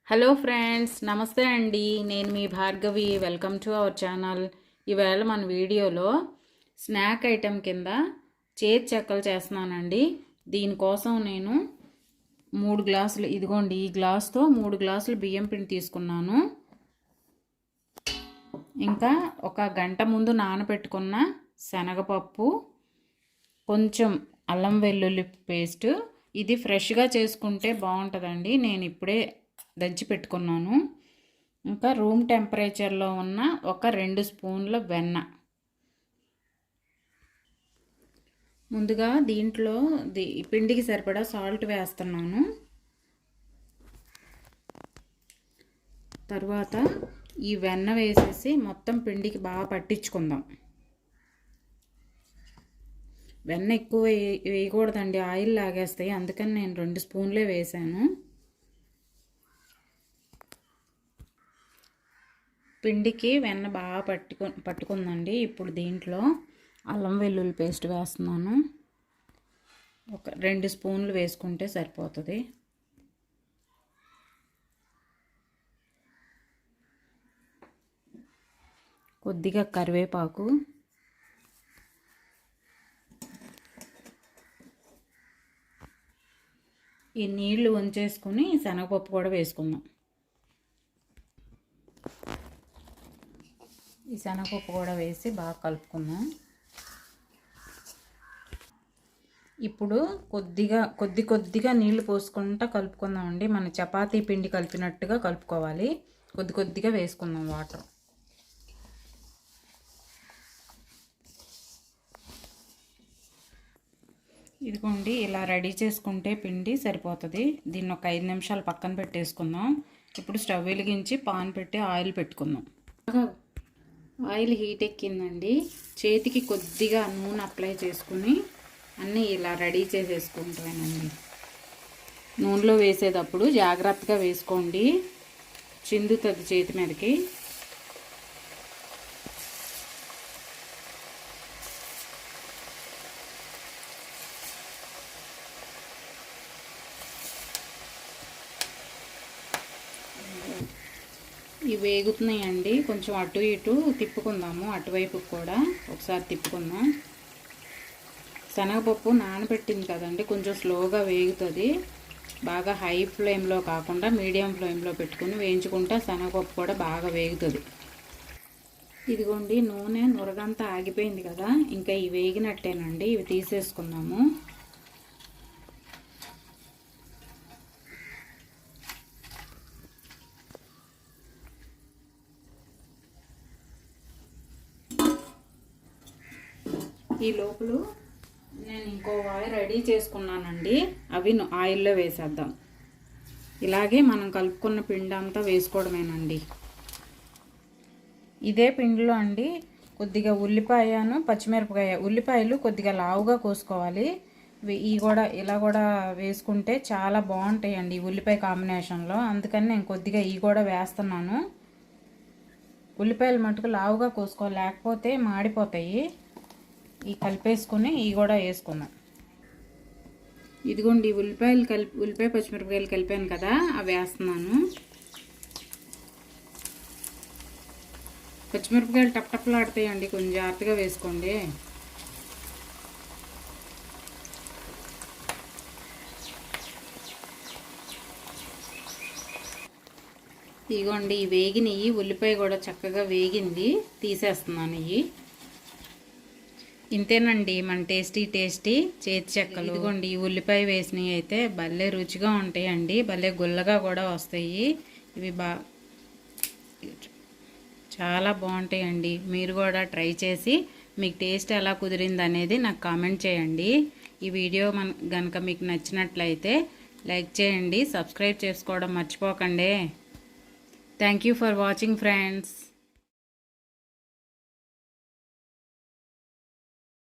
Hello friends, నమస్తే అండి. నేను మీ Bhargavi. Welcome to our channel. ఈవేళ మన వీడియోలో స్నాక్ ఐటెం కింద చేతి చెక్కలు చేస్తున్నానండి. దీనికోసం నేను 3 గ్లాసులు, ఇదిగోండి ఈ గ్లాస్తో 3 గ్లాసులు బియ్యం పిండి తీసుకున్నాను. ఇంకా ఒక గంట ముందు నానబెట్టుకున్న శనగపప్పు, కొంచెం అల్లం వెల్లుల్లి పేస్ట్. ఇది ఫ్రెష్గా చేసుకుంటే బాగుంటుందండి. నేను ఇప్పుడే దంచి పెట్టుకున్నాను. ఇంకా రూమ్ టెంపరేచర్లో ఉన్న ఒక 2 స్పూన్ల వెన్న. ముందుగా దీంట్లో పిండికి సరిపడా సాల్ట్ వేస్తున్నాను. తర్వాత ఈ వెన్న వేసేసి మొత్తం పిండికి బాగా పట్టించుకుందాం. వెన్న ఎక్కువ వేయకూడదండి, ఆయిల్ లాగేస్తాయి. అందుకని నేను 2 స్పూన్లే వేసాను. పిండికి వెన్న బాగా పట్టుకుందండి. ఇప్పుడు దీంట్లో అల్లం వెల్లుల్లి పేస్ట్ వేస్తున్నాను. ఒక 2 స్పూన్లు వేసుకుంటే సరిపోతుంది. కొద్దిగా కరివేపాకు, ఈ నీళ్లు వంచేసుకుని శనగపప్పు కూడా వేసుకుందాం. ఈ శనగపప్పు కూడా వేసి బాగా కలుపుకుందాం. ఇప్పుడు కొద్దిగా నీళ్లు పోసుకుంటా కలుపుకుందామండి. మన చపాతీ పిండి కలిపినట్టుగా కలుపుకోవాలి. కొద్దిగా వేసుకుందాం వాటర్. ఇదిగోండి, ఇలా రెడీ చేసుకుంటే పిండి సరిపోతుంది. దీన్ని ఒక 5 నిమిషాలు పక్కన పెట్టేసుకుందాం. ఇప్పుడు స్టవ్ వెలిగించి పాన్ పెట్టి ఆయిల్ పెట్టుకుందాం. ఆయిల్ హీట్ ఎక్కిందండి. చేతికి కొద్దిగా నూనె అప్లై చేసుకుని అన్నీ ఇలా రెడీ చేసేసుకుంటానండి. నూనెలో వేసేటప్పుడు జాగ్రత్తగా వేసుకోండి, చిందుతుంది చేతి మీదకి. ఇవి వేగుతున్నాయండి. కొంచెం అటు ఇటు తిప్పుకుందాము. అటువైపు కూడా ఒకసారి తిప్పుకుందాం. శనగపప్పు నానబెట్టింది కదండి, కొంచెం స్లోగా వేగుతుంది. బాగా హై ఫ్లేమ్లో కాకుండా మీడియం ఫ్లేమ్లో పెట్టుకుని వేయించుకుంటే శనగపప్పు కూడా బాగా వేగుతుంది. ఇదిగోండి, నూనె నురగంతా ఆగిపోయింది కదా, ఇంకా ఇవి వేగినట్టేనండి. ఇవి తీసేసుకుందాము. ఈ లోపల నేను ఇంకో ఆయిల్ రెడీ చేసుకున్నానండి. అవి ఆయిల్లో వేసేద్దాం. ఇలాగే మనం కలుపుకున్న పిండి అంతా వేసుకోవడమేనండి. ఇదే పిండిలో అండి కొద్దిగా ఉల్లిపాయను పచ్చిమిరపకాయ, ఉల్లిపాయలు కొద్దిగా లావుగా కోసుకోవాలి. ఇలా కూడా వేసుకుంటే చాలా బాగుంటాయండి ఉల్లిపాయ కాంబినేషన్లో. అందుకని నేను కొద్దిగా కూడా వేస్తున్నాను. ఉల్లిపాయలు మటుకు లావుగా కోసుకోవాలి, లేకపోతే మాడిపోతాయి. కలిపేసుకుని కూడా వేసుకున్నాం. ఇదిగోండి, ఉల్లిపాయ పచ్చిమిరపకాయలు కలిపాను కదా, అవి వేస్తున్నాను. పచ్చిమిరపకాయలు టప్టప్లాడుతాయండి, కొంచెం జాగ్రత్తగా వేసుకోండి. ఇదిగోండి, వేగినవి, ఉల్లిపాయ కూడా చక్కగా వేగింది. తీసేస్తున్నాను. ఇంతేనండి మన టేస్టీ చేతి చెక్కలు. ఇదిగోండి, ఉల్లిపాయ వేసినవి అయితే భలే రుచిగా ఉంటాయండి. భలే గుల్లగా కూడా వస్తాయి. ఇవి చాలా బాగుంటాయండి. మీరు కూడా ట్రై చేసి మీకు టేస్ట్ ఎలా కుదిరింది అనేది నాకు కామెంట్ చేయండి. ఈ వీడియో కనుక మీకు నచ్చినట్లయితే లైక్ చేయండి, సబ్స్క్రైబ్ చేసుకోవడం మర్చిపోకండి. Thank you for watching friends.